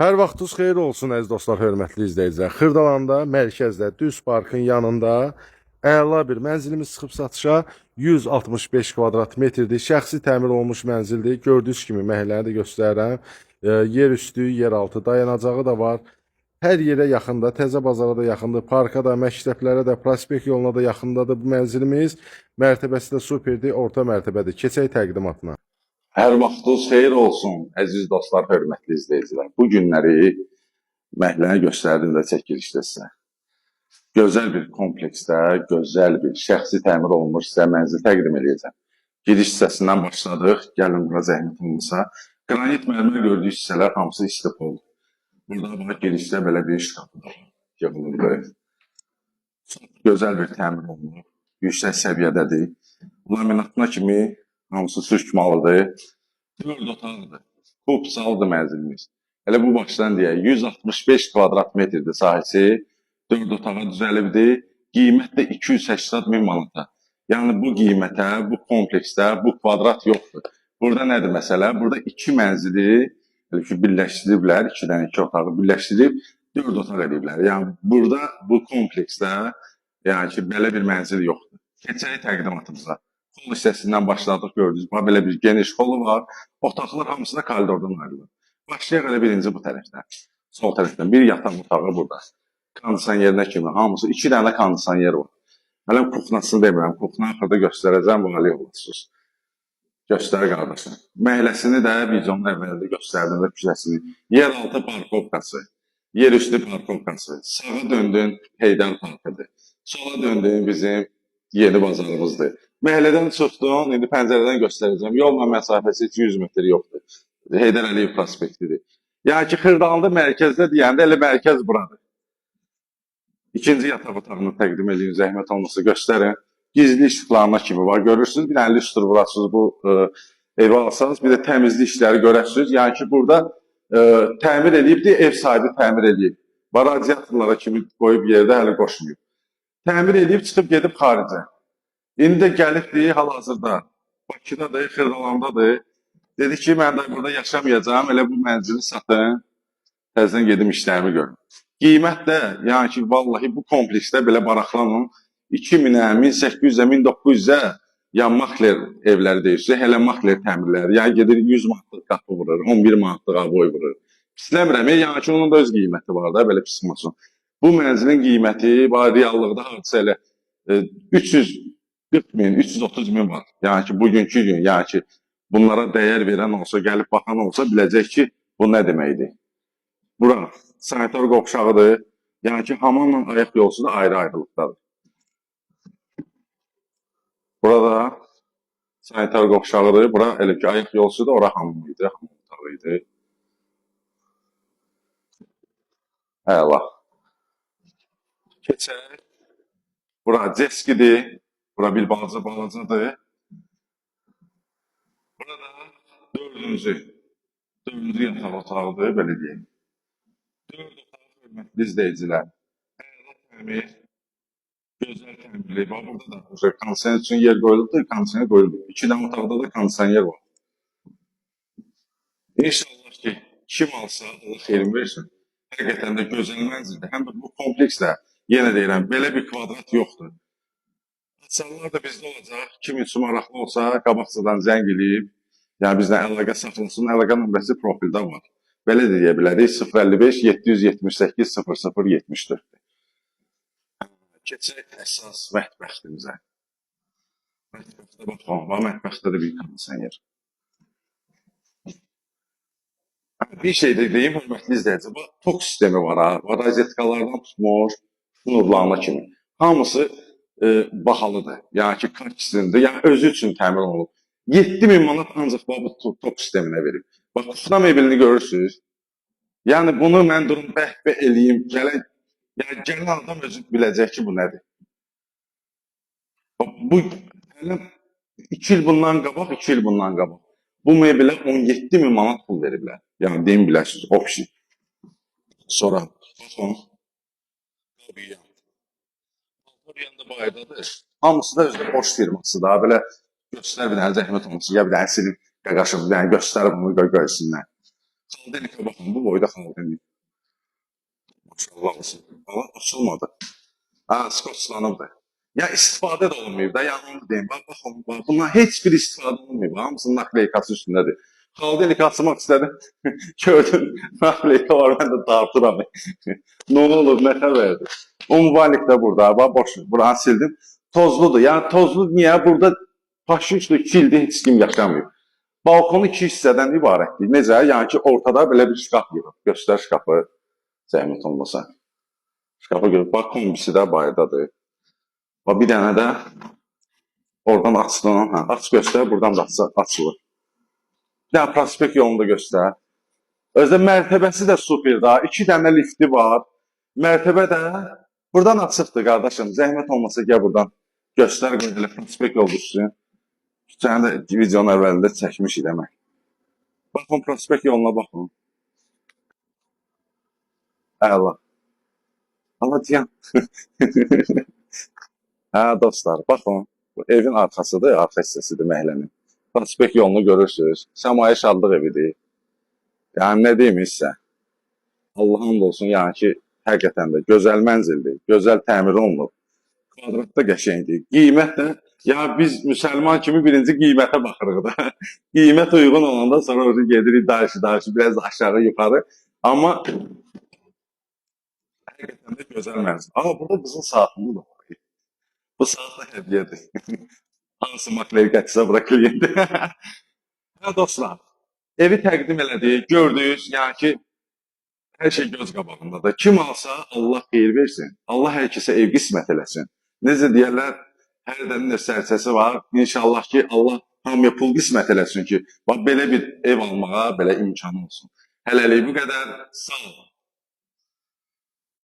Hər vaxtınız xeyir olsun əziz dostlar, hörmətli izləyicilər. Xırdalanda, mərkəzdə, Düz Parkın yanında əla bir mənzilimiz çıxıb satışa. 165 kvadrat metrdir. Şəxsi təmir olunmuş mənzildir. Gördüyünüz kimi məhəlləni də göstərirəm. Yer üstü, yer altı dayanacağı da var. Hər yerə yaxında, Təzə bazara da yaxındır, parka da, məktəblərə də, prospekt yoluna da yaxındadır bu mənzilimiz. Mərtəbəsi də superdir, orta mərtəbədir. Keçək təqdimatına. Hər vaxtınız xeyir olsun, əziz dostlar, hörmətli izləyicilər. Bu günləri məhəlləni göstərdiyimdə çəkilişdə sizə. Gözəl bir kompleksdə, gözəl bir şəxsi təmir olunmuş sizə mənzil təqdim edəcəm. Giriş hissəsindən başladıq, gəlin bura zəhmət olmasa. Qranit mərmər gördüyünüz hissələr hamısı istipol. Burada bax, girişdə belə bir şkafı da yığılırdı. Gözəl bir təmir olunur, yüksək səviyyədədir. Laminatına kimi hamısı sürtmalıdır. 4 otaqdır. Kub saldı mənzilimiz. Elə bu başdan deyək, 165 kvadrat metrdir sahəsi. 4 otağa düzəlibdir. Qiymət də 280 min manata. Yəni bu qiymətə, bu kompleksdə, bu kvadrat yoxdur. Burada nədir məsələ? Burada 2 mənzili birləşdiriblər, 2 dənə 2 otağı birləşdirib 4 otaq ediblər. Yəni burada bu kompleksdə yəni ki, belə bir mənzil yoxdur. Keçək təqdimatımıza. Hol hissəsindən başladıq, gördünüz. Belə bir geniş holu var. Otaqlar hamısı da koridordan ayrılır. Başlayaq elə birinci bu tərəfdən. Sol tərəfdən bir yataq otağı burada. Kondisionerinə kimi hamısı 2 dənə kondisioner var. Hələ kuxnasını demirəm. Kuxna axırda göstərəcəm, vali olasınız. Göstər qardaşım. Məhləsini də videonun əvvəlində göstərdim də küçəsini. Yeraltı parkovkası, yerüstü parkovkası. Sağa döndün Heydər parkıdır. Sola döndüyüm bizim yeni bazarımızdır. Məhəllədən çıxdın, indi pəncərədən göstərəcəm. Yolla məsafəsi 200 metr yoxdur. Heydər Əliyev prospektidir. Yəni ki, Xırdalanda mərkəzdə deyəndə elə mərkəz buradır. İkinci yataq otağını təqdim edin, zəhmət olmasa göstərin. Gizli işıqlarına kimi var, görürsünüz. Bir dənə lüstr vurasınız bu evi alsanız, bir də təmizlik işləri görərsiniz. Yəni ki, burada təmir edibdir, ev sahibi təmir edib. Radiatorlara kimi qoyub yerdə hələ qoşmuyor. Təmir edib, çıxıb gedib xaricə. İndi də gəlibdir, hal-hazırda Bakıdadır, Xırdalandadır. Dedi ki, mən də burada yaşamayacağım, elə bu mənzili satın, təzdən gedim işlərimi görüm. Qiymət də, yəni ki, vallahi bu kompleksdə belə baraqlanın, 2000-ə, 1800-ə, 1900-ə ya makler evləri deyirsiniz, hələ makler təmirləri, yəni gedir 100 manatlıq qapı vurur, 11 manatlıq aboy vurur. Pisləmirəm, yəni ki, onun da öz qiyməti var da, belə pisməsin. Bu mənzilin qiyməti, reallıqda hadisə elə 340 min, 330 min var. Yəni ki, bugünkü gün, yəni ki, bunlara dəyər verən olsa, gəlib baxan olsa, biləcək ki, bu nə deməkdir. Bura sanitar qovşağıdır. Yəni ki, hamamla ayaq yolsu da ayrı-ayrılıqdadır. Burada sanitar qovşağıdır. Bura elə ki, ayaq yolsu da ora hamam idi, hamam otağı idi. Əla. Keçək. Bura ceskidir. Bura bir balacadır. Burada dördüncü yataq otağıdır, belə deyək. 4 otaq hörmətli izləyicilər. Əla təmir, gözəl təmirli. Burada da kondisioner üçün yer qoyulubdur, kondisioner qoyulub. 2 dənə otaqda da kondisioner var. İnşallah ki, kim alsa, Allah xeyrin versin. Həqiqətən də gözəl mənzildir. Həm də bu kompleksdə, yenə deyirəm, belə bir kvadrat yoxdur. Açarlar da bizdə olacaq. Kim üçün maraqlı olsa, qabaqcadan zəng edib, yəni bizlə əlaqə saxlasın. Əlaqə nömrəsi profildə var. Belə də deyə bilərik, 055 778 0074-dür. Keçək əsas mətbəxtimizə. Mətbəxtə baxalım, mətbəxtdə də bir kondisioner. Bir şey də deyim, hörmətli izləyici, bu tok sistemi var ha, rozetkalardan tutmuş, şnurlarına kimi. Hamısı bahalıdır, yəni ki, kartisindir, yəni özü üçün təmin olunub. 7000 manat ancaq bu tok sisteminə verib. Bax, kuxna meblini görürsünüz. Yəni bunu mən durum bəhbə eləyim, gələn adam özü biləcək ki, bu nədir. Bu, hələ 2 il bundan qabaq, 2 il bundan qabaq. Bu meblə 17 min manat pul veriblər. Yəni, deyim biləsiniz, opsi. Sonra, baxın, qabiyyən. Yanında bayırdadır. Hamısı da özü boş firması da, belə göstər bir dənə zəhmət olması, ya bir dənə silin qaqaşım, bir dənə göstər bunu qoysunlar. Xaldenika baxın, bu boyda xaldenik. Maşallah olsun. Ama açılmadı. Ha, skotlanıbdır. Ya istifadə də olunmayıb da, yəni onu deyim. Baxın, bundan heç bir istifadə olunmayıb. Hamısının nakleykası üstündədir. Xaldenika açmaq istədim. Gördüm, nakleyka var, mən də dartıram. Nə olur, nətə verdi. O mübarək də burada, boş, buranı sildim. Tozludur. Yəni tozlu niyə? Burada paşuşlu kildi heç kim yaşamayıb. Balkonu iki hissədən ibarətdir. Necə? Yəni ki, ortada belə bir şkaf yığıb. Göstər şkafı, zəhmət olmasa. Şkafa görə, bax, kombisi də bayırdadır. Bax, bir dənə də oradan açılan, hə, aç göstər, buradan da açılır. Bir dənə prospekt yolunu da göstər. Özdə mərtəbəsi də super da, 2 dənə lifti var. Mərtəbə də buradan açıqdır, qardaşım. Zəhmət olmasa gəl buradan göstər, qoy elə prospekt yol düşsün. Səni də videonun əvvəlində çəkmişik demək. Baxın, prospekt yoluna baxın. Əla. Allah deyəm. Hə, dostlar, baxın. Bu evin arxasıdır, arxa hissəsidir məhəllənin. Prospekt yolunu görürsünüz. Səmaya şadlıq evidir. Yəni, nə deyim hissə? Allah'ın olsun, yəni ki, həqiqətən də gözəl mənzildir, gözəl təmir olunur. Kvadratda qəşəngdir. Qiymət də, ya biz müsəlman kimi birinci qiymətə baxırıq da. Qiymət uyğun olanda sonra gedirik, daşı, biraz aşağı, yuxarı. Amma həqiqətən də gözəl mənzil. Amma burada qızıl saatımız da var. Bu saat da hədiyyədir. Hansı maklerikəçisə bura kliyentdir. Hə, dostlar, evi təqdim elədik, gördünüz, yəni ki, hər şey göz qabağındadır. Kim alsa Allah xeyir versin. Allah hər kəsə ev qismət eləsin. Necə deyərlər, hər dənin sərçəsi var. İnşallah ki, Allah hamıya pul qismət eləsin ki, bax, belə bir ev almağa belə imkanı olsun. Hələlik bu qədər. Sağ olun.